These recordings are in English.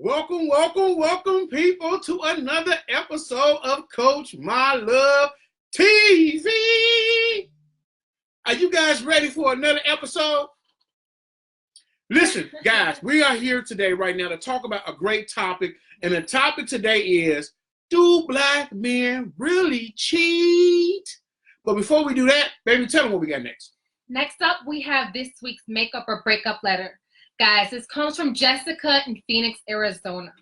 Welcome, welcome, welcome, people, to another episode of Coach My Love TV. Are you guys ready for another episode? Listen, guys, we are here today, right now, to talk about a great topic. And the topic today is, do black men really cheat? But before we do that, baby, tell them what we got next. Next up, we have this week's makeup or breakup letter. Guys, this comes from Jessica in Phoenix, Arizona.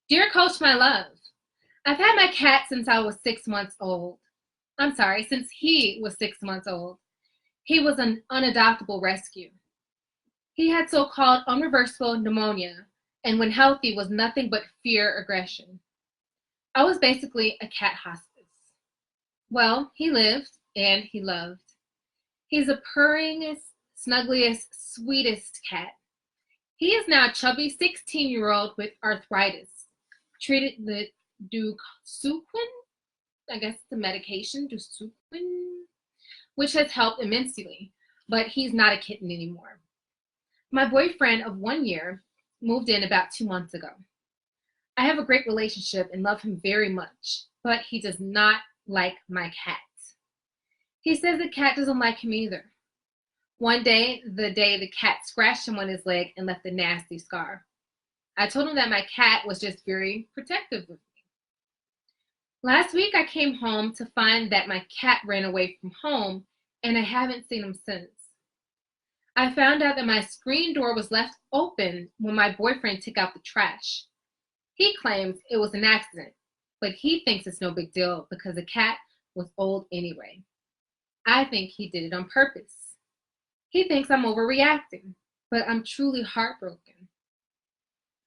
Dear Coach My Love, I've had my cat since I was 6 months old. I'm sorry, since he was 6 months old. He was an unadoptable rescue. He had so-called unreversible pneumonia, and when healthy was nothing but fear aggression. I was basically a cat hospice. Well, he lived and he loved. He's the purringest, snuggliest, sweetest cat. He is now a chubby 16-year-old with arthritis, treated with Dusuquin, I guess the medication, Dusuquin, which has helped immensely, but he's not a kitten anymore. My boyfriend of 1 year moved in about 2 months ago. I have a great relationship and love him very much, but he does not like my cat. He says the cat doesn't like him either. One day, the cat scratched him on his leg and left a nasty scar. I told him that my cat was just very protective of me. Last week, I came home to find that my cat ran away from home, and I haven't seen him since. I found out that my screen door was left open when my boyfriend took out the trash. He claims it was an accident, but he thinks it's no big deal because the cat was old anyway. I think he did it on purpose. He thinks I'm overreacting, but I'm truly heartbroken.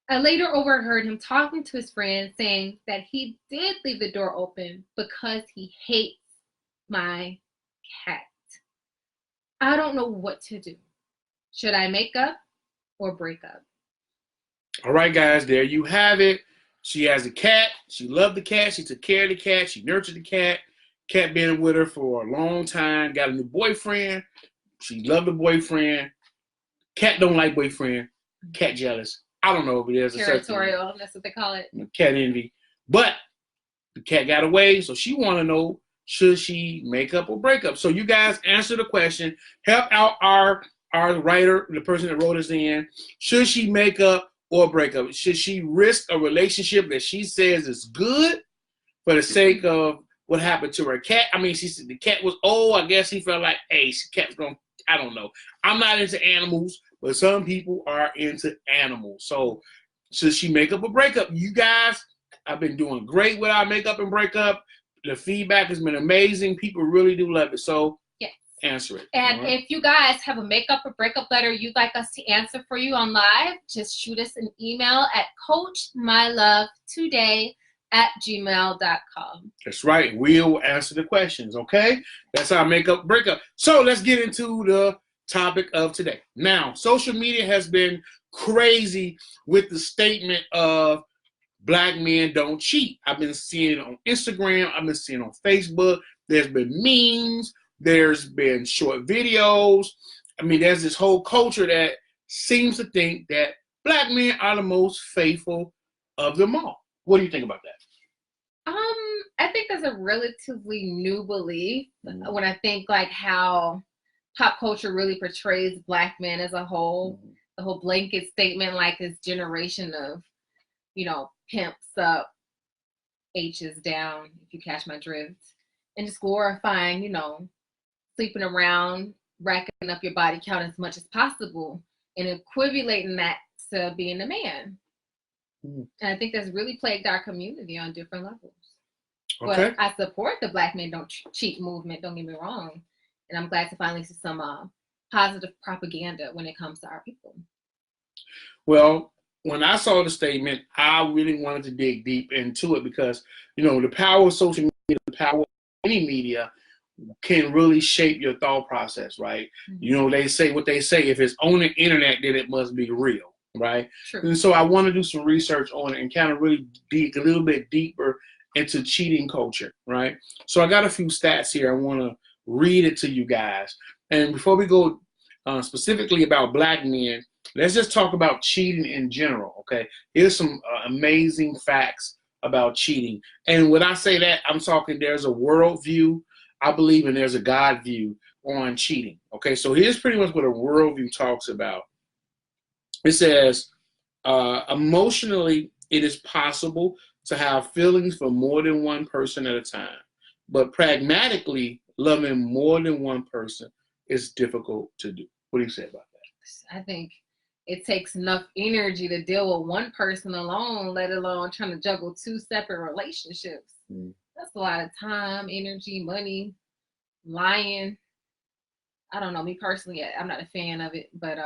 I later overheard him talking to his friend saying that he did leave the door open because he hates my cat. I don't know what to do. Should I make up or break up? All right, guys, there you have it. She has a cat. She loved the cat. She took care of the cat. She nurtured the cat. Cat been with her for a long time. Got a new boyfriend. She loved the boyfriend. Cat don't like boyfriend. Cat jealous. I don't know if it is. Territorial, that's what they call it. Cat envy. But the cat got away, so she want to know, should she make up or break up? So you guys answer the question. Help out our writer, the person that wrote us in. Should she make up or break up? Should she risk a relationship that she says is good for the sake of what happened to her cat? I mean, she said the cat was old. I guess he felt like, hey, cat's going, I don't know. I'm not into animals, but some people are into animals. So should she make up or break up? You guys have been doing great with our makeup and breakup. The feedback has been amazing. People really do love it. So yes, answer it. And if you guys have a makeup or breakup letter you'd like us to answer for you on live, just shoot us an email at coachmylovetoday@gmail.com. That's right. We'll answer the questions, okay? That's our makeup breakup. So let's get into the topic of today. Now, social media has been crazy with the statement of black men don't cheat. I've been seeing it on Instagram. I've been seeing it on Facebook. There's been memes. There's been short videos. I mean, there's this whole culture that seems to think that black men are the most faithful of them all. What do you think about that? I think that's a relatively new belief when I think like how pop culture really portrays black men as a whole. The whole blanket statement, like this generation of, pimps up, H's down, if you catch my drift, and just glorifying, sleeping around, racking up your body count as much as possible, and equivalating that to being a man. And I think that's really plagued our community on different levels. Okay. But I support the black men don't cheat movement, don't get me wrong. And I'm glad to finally see some positive propaganda when it comes to our people. Well, when I saw the statement, I really wanted to dig deep into it because, the power of social media, the power of any media can really shape your thought process, right? Mm-hmm. They say what they say. If it's on the internet, then it must be real, right? True. And so I want to do some research on it and kind of really dig a little bit deeper into cheating culture, right? So I got a few stats here. I want to read it to you guys. And before we go specifically about black men, Let's just talk about cheating in general, okay? Here's some amazing facts about cheating. And when I say that, I'm talking there's a worldview, I believe, and there's a God view on cheating, okay? So here's pretty much what a worldview talks about. It says, emotionally, it is possible to have feelings for more than one person at a time. But pragmatically, loving more than one person is difficult to do. What do you say about that? I think it takes enough energy to deal with one person alone, let alone trying to juggle two separate relationships. That's a lot of time, energy, money, lying. I don't know. Me personally, I'm not a fan of it, but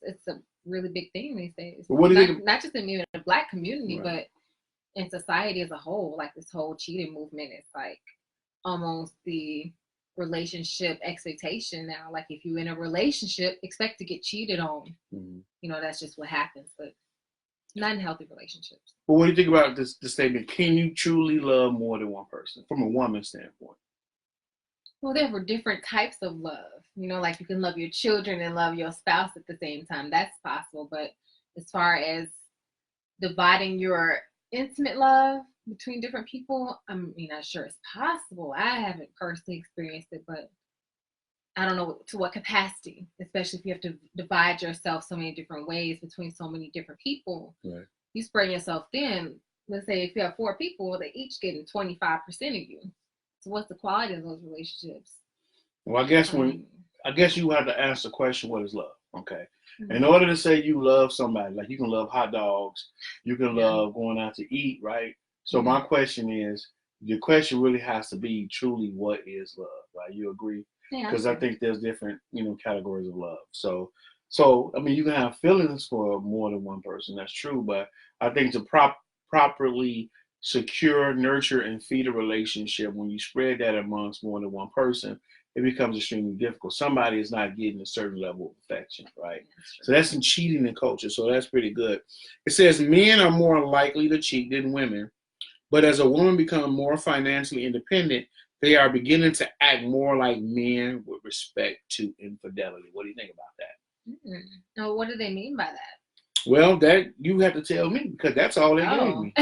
it's a really big thing these days. What do you think? Not just in the Black community, Right. but in society as a whole. Like this whole cheating movement is like almost the relationship expectation now. Like if you're in a relationship, expect to get cheated on. You know, that's just what happens. But not in healthy relationships. But what do you think about this statement? Can you truly love more than one person from a woman's standpoint? Well, there were different types of love. You know, like you can love your children and love your spouse at the same time. That's possible. But as far as dividing your intimate love between different people, I'm not sure it's possible. I haven't personally experienced it, but I don't know to what capacity, especially if you have to divide yourself so many different ways between so many different people. Right. You spread yourself thin. Let's say if you have 4 people, they're each getting 25% of you. So what's the quality of those relationships? Well, I guess you have to ask the question, what is love? Okay. In order to say you love somebody, like you can love hot dogs, you can love going out to eat, right? So my question is, the question really has to be truly, what is love, right? You agree? Because I think there's different, categories of love. So I mean, you can have feelings for more than one person. That's true. But I think to properly secure, nurture, and feed a relationship, when you spread that amongst more than one person, it becomes extremely difficult. Somebody is not getting a certain level of affection, right? So that's some cheating in culture. So that's pretty good. It says men are more likely to cheat than women, but as a woman becomes more financially independent, they are beginning to act more like men with respect to infidelity. What do you think about that? Now, what do they mean by that? Well, that you have to tell me, because that's all they gave me.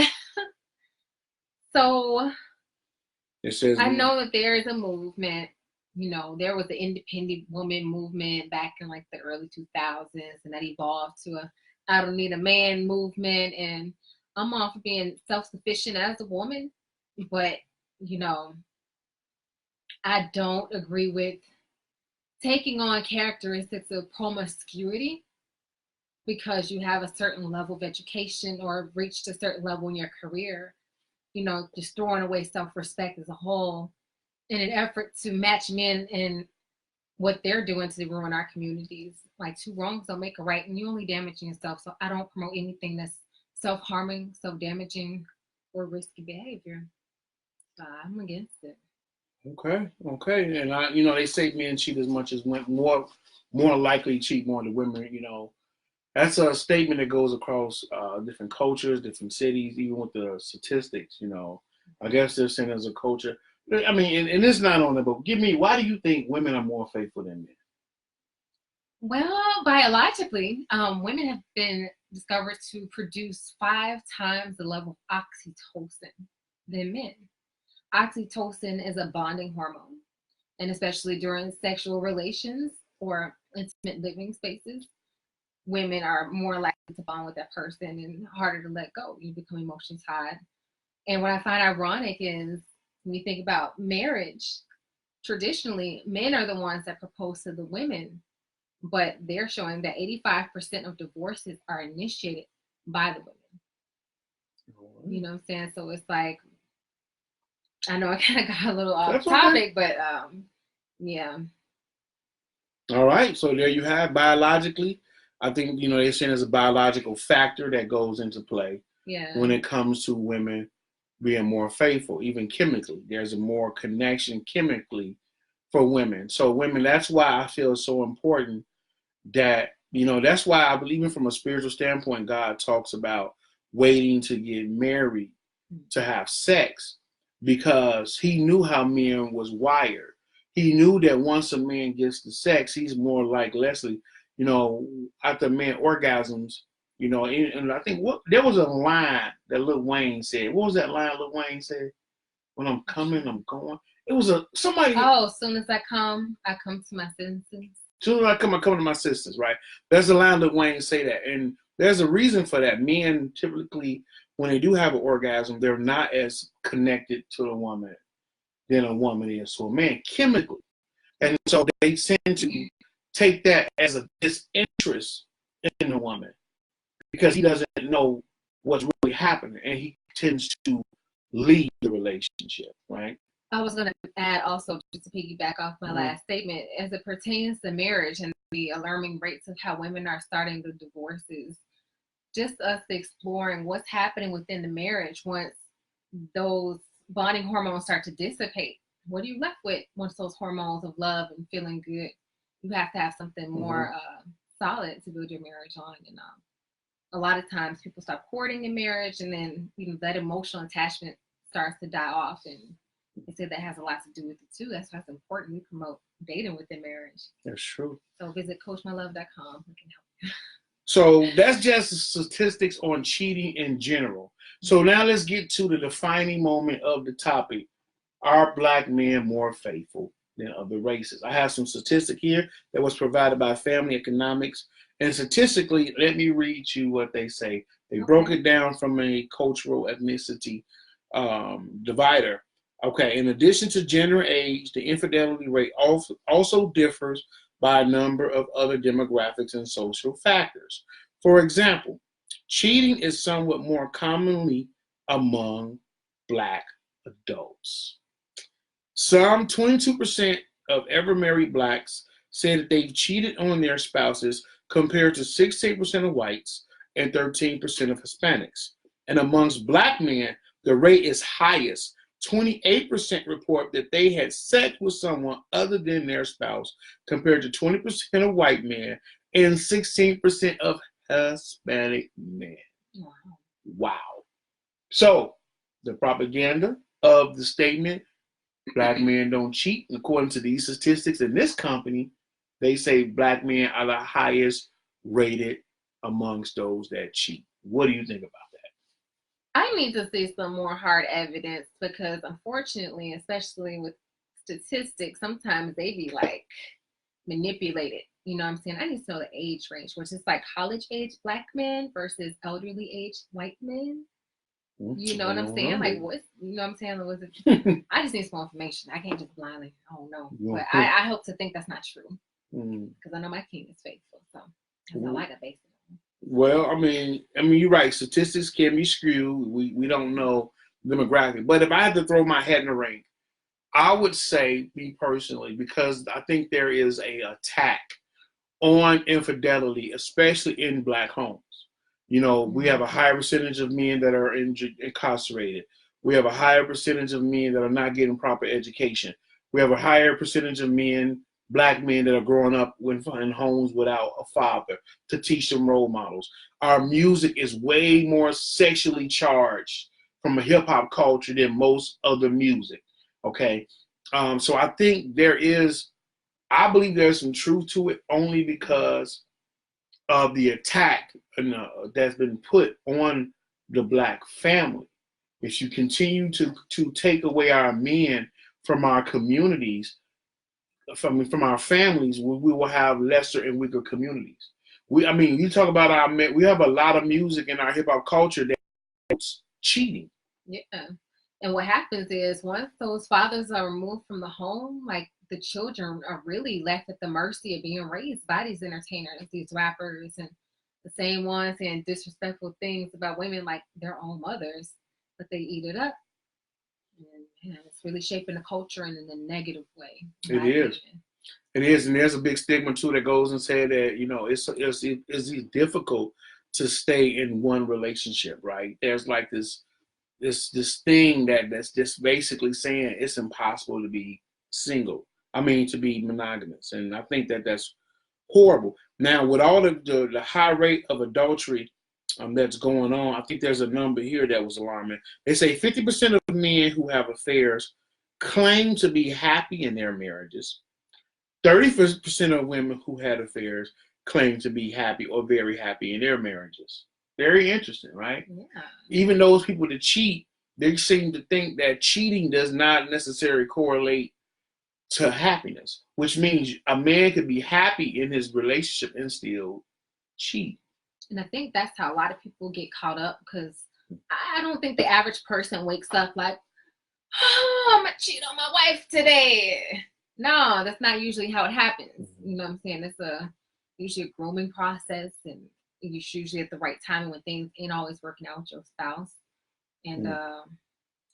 So it says, I know that there is a movement. There was the independent woman movement back in like the early 2000s, and that evolved to a I don't need a man movement. And I'm all for being self-sufficient as a woman, but I don't agree with taking on characteristics of promiscuity because you have a certain level of education or reached a certain level in your career. Just throwing away self-respect as a whole in an effort to match men in what they're doing to ruin our communities. Like 2 wrongs don't make a right, and you're only damaging yourself. So I don't promote anything that's self-harming, self-damaging, or risky behavior. So I'm against it. Okay. And they say men cheat as much as women, more likely cheat more than women. That's a statement that goes across different cultures, different cities, even with the statistics. I guess they're saying as a culture. I mean, and it's not on there, but why do you think women are more faithful than men? Well, biologically, women have been discovered to produce 5 times the level of oxytocin than men. Oxytocin is a bonding hormone, and especially during sexual relations or intimate living spaces, women are more likely to bond with that person and harder to let go. You become emotionally tied. And what I find ironic is when you think about marriage, traditionally, men are the ones that propose to the women, but they're showing that 85% of divorces are initiated by the women. You know what I'm saying? So it's like, I know I kind of got a little off topic, but yeah. All right, so there you have biologically. I think they're saying there's a biological factor that goes into play when it comes to women being more faithful, even chemically. There's a more connection chemically for women. So women, that's why I feel it's so important that that's why I believe, even from a spiritual standpoint, God talks about waiting to get married to have sex, because he knew how men was wired. He knew that once a man gets to sex, he's more like Leslie. you know, after men orgasms, you know, and I think there was a line that Lil Wayne said. What was that line Lil Wayne said? When I'm coming, I'm going. It was somebody. Oh, as soon as I come to my senses. Soon as I come to my sisters, right? There's a line that Wayne say that, and there's a reason for that. Men typically, when they do have an orgasm, they're not as connected to the woman than a woman is to a man chemically, and so they tend to take that as a disinterest in the woman because he doesn't know what's really happening, and he tends to leave the relationship, right? I was going to add also, just to piggyback off my last statement, as it pertains to marriage and the alarming rates of how women are starting the divorces, just us exploring what's happening within the marriage once those bonding hormones start to dissipate. What are you left with once those hormones of love and feeling good? You have to have something more solid to build your marriage on. And a lot of times people stop courting in marriage, and then that emotional attachment starts to die off, and they say that has a lot to do with it too. That's why it's important we promote dating within marriage. That's true. So visit CoachMyLove.com. We can help you. So that's just statistics on cheating in general. So now let's get to the defining moment of the topic. Are Black men more faithful than other races? I have some statistic here that was provided by Family Economics. And statistically, let me read you what they say. They broke it down from a cultural ethnicity divider. Okay, in addition to gender and age, the infidelity rate also differs by a number of other demographics and social factors. For example, cheating is somewhat more commonly among Black adults. Some 22% of ever married Blacks say that they've cheated on their spouses, compared to 16% of whites and 13% of Hispanics. And amongst Black men, the rate is highest. 28% report that they had sex with someone other than their spouse, compared to 20% of white men and 16% of Hispanic men. Wow. So the propaganda of the statement, Black men don't cheat, according to these statistics in this company, they say Black men are the highest rated amongst those that cheat. What do you think about that? I need to see some more hard evidence, because unfortunately, especially with statistics, sometimes they be like manipulated. You know what I'm saying? I need to know the age range, which is like college age Black men versus elderly age white men. You know what I'm saying? Like, what? You know what I'm saying? Was it? I just need some more information. I can't just blindly. I don't know. But I hope to think that's not true, because I know my king is faithful. So that's all I got based on. Well, I mean, you're right. Statistics can be skewed. We don't know demographic. But if I had to throw my hat in the ring, I would say, me personally, because I think there is a attack on infidelity, especially in Black homes. You know, we have a higher percentage of men that are incarcerated. We have a higher percentage of men that are not getting proper education. We have a higher percentage of men, Black men, that are growing up in homes without a father to teach them role models. Our music is way more sexually charged from a hip hop culture than most other music. Okay. So I think I believe there's some truth to it, only because of the attack that's been put on the Black family. If you continue to take away our men from our communities, from our families, we will have lesser and weaker communities. You talk about our men. We have a lot of music in our hip hop culture that's cheating. Yeah. And what happens is, once those fathers are removed from the home, like, the children are really left at the mercy of being raised by these entertainers, these rappers, and the same ones saying disrespectful things about women like their own mothers, but they eat it up. And it's really shaping the culture in a negative way. It is. It is, and there's a big stigma too that goes and say that, you know, it's difficult to stay in one relationship, right? There's like this thing that's just basically saying it's impossible to be single. To be monogamous, and I think that's horrible. Now, with all the high rate of adultery that's going on, I think there's a number here that was alarming. They say 50% of men who have affairs claim to be happy in their marriages. 30% of women who had affairs claim to be happy or very happy in their marriages. Very interesting, right? Yeah. Even those people that cheat, they seem to think that cheating does not necessarily correlate to happiness, which means a man could be happy in his relationship and still cheat. And I think that's how a lot of people get caught up, because I don't think the average person wakes up like, oh, I'm going to cheat on my wife today. No, that's not usually how it happens. You know what I'm saying? It's usually a grooming process, and it's usually at the right time when things ain't always working out with your spouse. And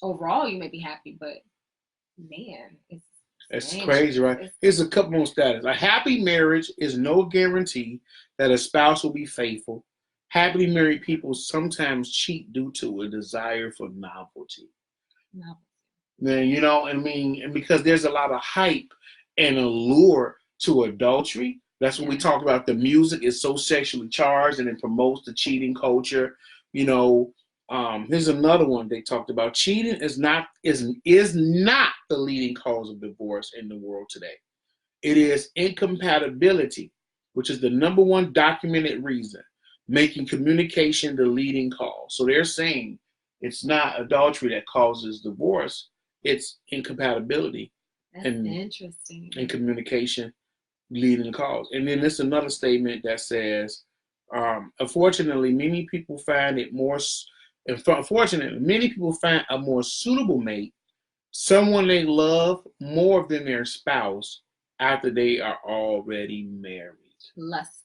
overall, you may be happy, but man, it's crazy, right? Here's a couple more status. A happy marriage is no guarantee that a spouse will be faithful. Happily married people sometimes cheat due to a desire for novelty. Then, you know, I mean, and because there's a lot of hype and allure to adultery. That's when we talk about the music is so sexually charged and it promotes the cheating culture. You know, here's another one they talked about. Cheating is not the leading cause of divorce in the world today. It is incompatibility, which is the number one documented reason, making communication the leading cause. So they're saying it's not adultery that causes divorce. It's incompatibility. That's interesting. And communication leading the cause. And then there's another statement that says, unfortunately, many people find a more suitable mate, someone they love more than their spouse after they are already married. Lust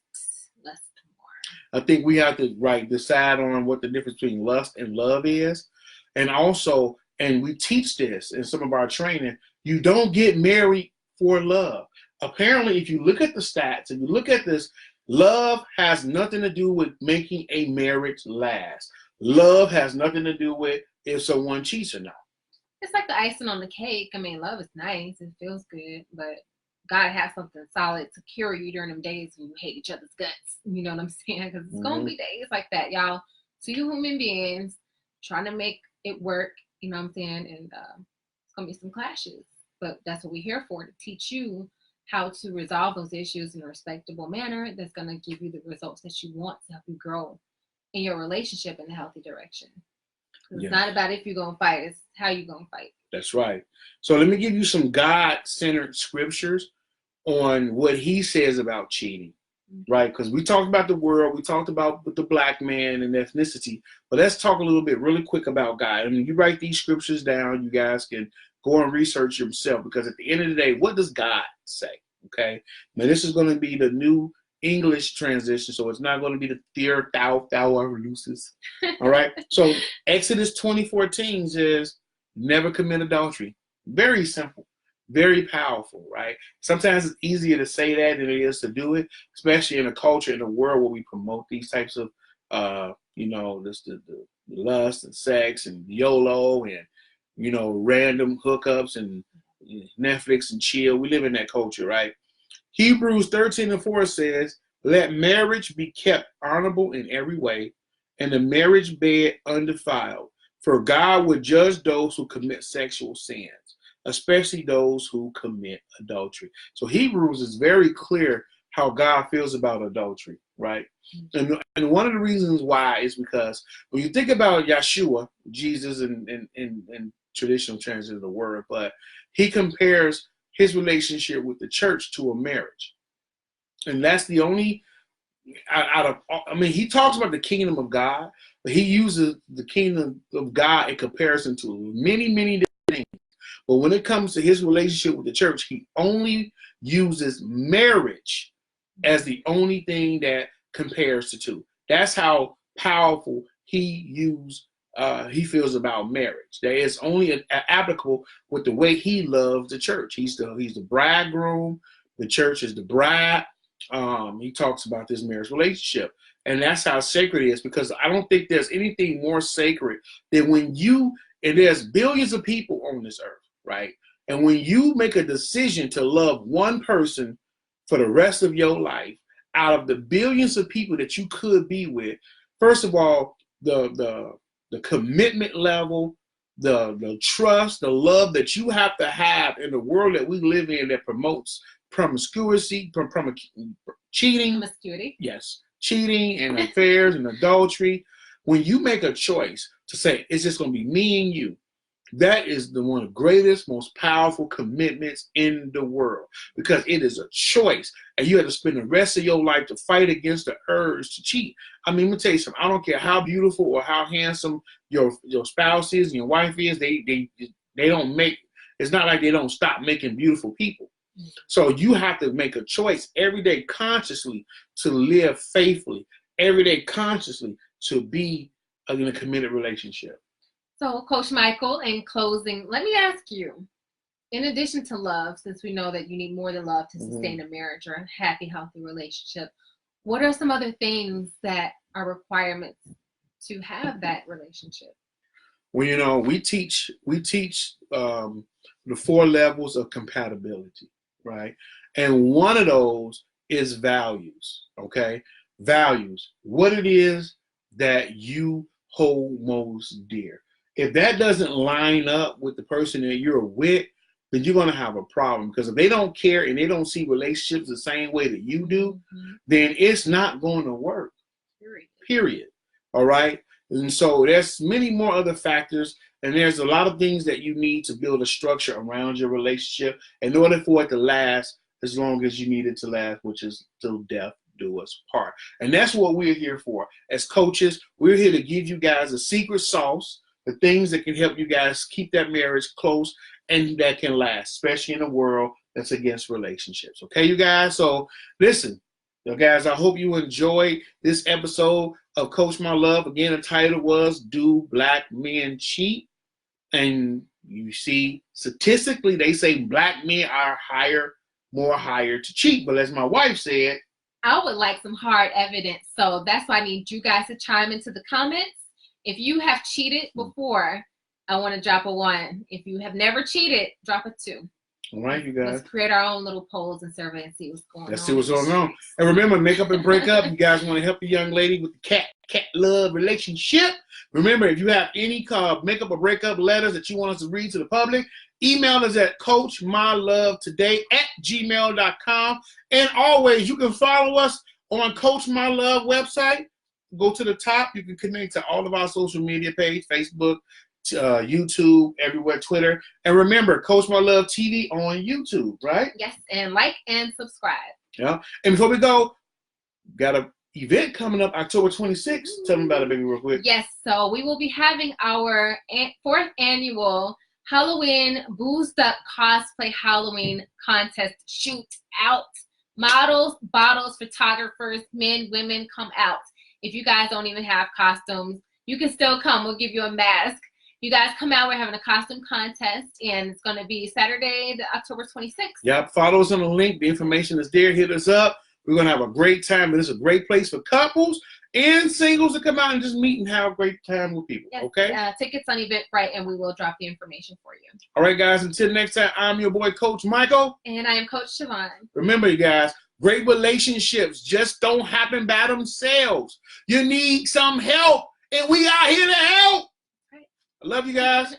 more. I think we have to decide on what the difference between lust and love is. And also, and we teach this in some of our training, you don't get married for love. Apparently, if you look at the stats, if you look at this, love has nothing to do with making a marriage last. Love has nothing to do with if someone cheats or not. It's like the icing on the cake. I mean, love is nice. It feels good, but God has something solid to carry you during them days when you hate each other's guts. You know what I'm saying? Because it's going to be days like that, y'all. Two human beings trying to make it work. You know what I'm saying? And it's going to be some clashes. But that's what we're here for, to teach you how to resolve those issues in a respectable manner that's going to give you the results that you want to help you grow in your relationship in a healthy direction. It's not about if you're going to fight, it's how you're going to fight. That's right. So let me give you some God-centered scriptures on what he says about cheating, right? Because we talked about the world, we talked about the black man and ethnicity, but let's talk a little bit really quick about God. I mean, you write these scriptures down, you guys can go and research yourself, because at the end of the day, what does God say? Okay, now this is going to be the new English transition, so it's not going to be the dear thou ever loses. All right, so Exodus 20:14 says, never commit adultery. Very simple, very powerful, right? Sometimes it's easier to say that than it is to do it, especially in a culture, in a world where we promote these types of, the lust and sex and YOLO and, random hookups and Netflix and chill. We live in that culture, right? Hebrews 13:4 says, let marriage be kept honorable in every way, and the marriage bed undefiled. For God will judge those who commit sexual sins, especially those who commit adultery. So Hebrews is very clear how God feels about adultery, right? And one of the reasons why is because when you think about Yeshua, Jesus in traditional translation of the word, but he compares his relationship with the church to a marriage. And that's the only, he talks about the kingdom of God, but he uses the kingdom of God in comparison to many, many different things. But when it comes to his relationship with the church, he only uses marriage as the only thing that compares the two. That's how powerful he feels about marriage. That is only applicable with the way he loves the church. He's the bridegroom. The church is the bride. He talks about this marriage relationship. And that's how sacred it is, because I don't think there's anything more sacred than and there's billions of people on this earth, right? And when you make a decision to love one person for the rest of your life, out of the billions of people that you could be with, first of all, the commitment level, the trust, the love that you have to have in the world that we live in that promotes promiscuity, cheating, promiscuity. yes, cheating and affairs and adultery. When you make a choice to say, it's just going to be me and you, that is one of the greatest, most powerful commitments in the world, because it is a choice, and you have to spend the rest of your life to fight against the urge to cheat. I mean, let me tell you something. I don't care how beautiful or how handsome your spouse is and your wife is. They don't make. It's not like they don't stop making beautiful people. So you have to make a choice every day consciously to live faithfully, every day consciously to be in a committed relationship. So, Coach Michael, in closing, let me ask you, in addition to love, since we know that you need more than love to sustain a marriage or a happy, healthy relationship, what are some other things that are requirements to have that relationship? Well, you know, we teach the 4 levels of compatibility, right? And one of those is values, okay? Values, what it is that you hold most dear. If that doesn't line up with the person that you're with, then you're going to have a problem, because if they don't care and they don't see relationships the same way that you do, then it's not going to work. Period. All right? And so there's many more other factors, and there's a lot of things that you need to build a structure around your relationship in order for it to last as long as you need it to last, which is till death do us part. And that's what we're here for. As coaches, we're here to give you guys a secret sauce, the things that can help you guys keep that marriage close and that can last, especially in a world that's against relationships. Okay, you guys? So listen, you guys, I hope you enjoyed this episode of Coach My Love. Again, the title was Do Black Men Cheat? And you see, statistically, they say black men are more hired to cheat. But as my wife said, I would like some hard evidence. So that's why I need you guys to chime into the comments. If you have cheated before, I want to drop a 1. If you have never cheated, drop a 2. All right, you guys. Let's create our own little polls and survey and see what's going on. Let's see what's going on. And remember, Makeup and Breakup, you guys want to help the young lady with the cat love relationship. Remember, if you have any makeup or breakup letters that you want us to read to the public, email us at coachmylove today@gmail.com. And always, you can follow us on Coach My Love website. Go to the top. You can connect to all of our social media page, Facebook, YouTube, everywhere, Twitter. And remember, Coach My Love TV on YouTube, right? Yes, and like and subscribe. Yeah. And before we go, got an event coming up October 26th. Tell them about it, baby, real quick. Yes, so we will be having our 4th annual Halloween Boozed Up Cosplay Halloween Contest shoot out. Models, bottles, photographers, men, women, come out. If you guys don't even have costumes, you can still come. We'll give you a mask. You guys come out. We're having a costume contest, and it's going to be Saturday, October 26th. Yep. Follow us on the link. The information is there. Hit us up. We're going to have a great time. It's a great place for couples and singles to come out and just meet and have a great time with people. Yes, okay? Tickets on Eventbrite, and we will drop the information for you. All right, guys. Until next time, I'm your boy, Coach Michael. And I am Coach Shavon. Remember, you guys, great relationships just don't happen by themselves. You need some help, and we are here to help. I love you guys.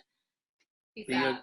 Peace out.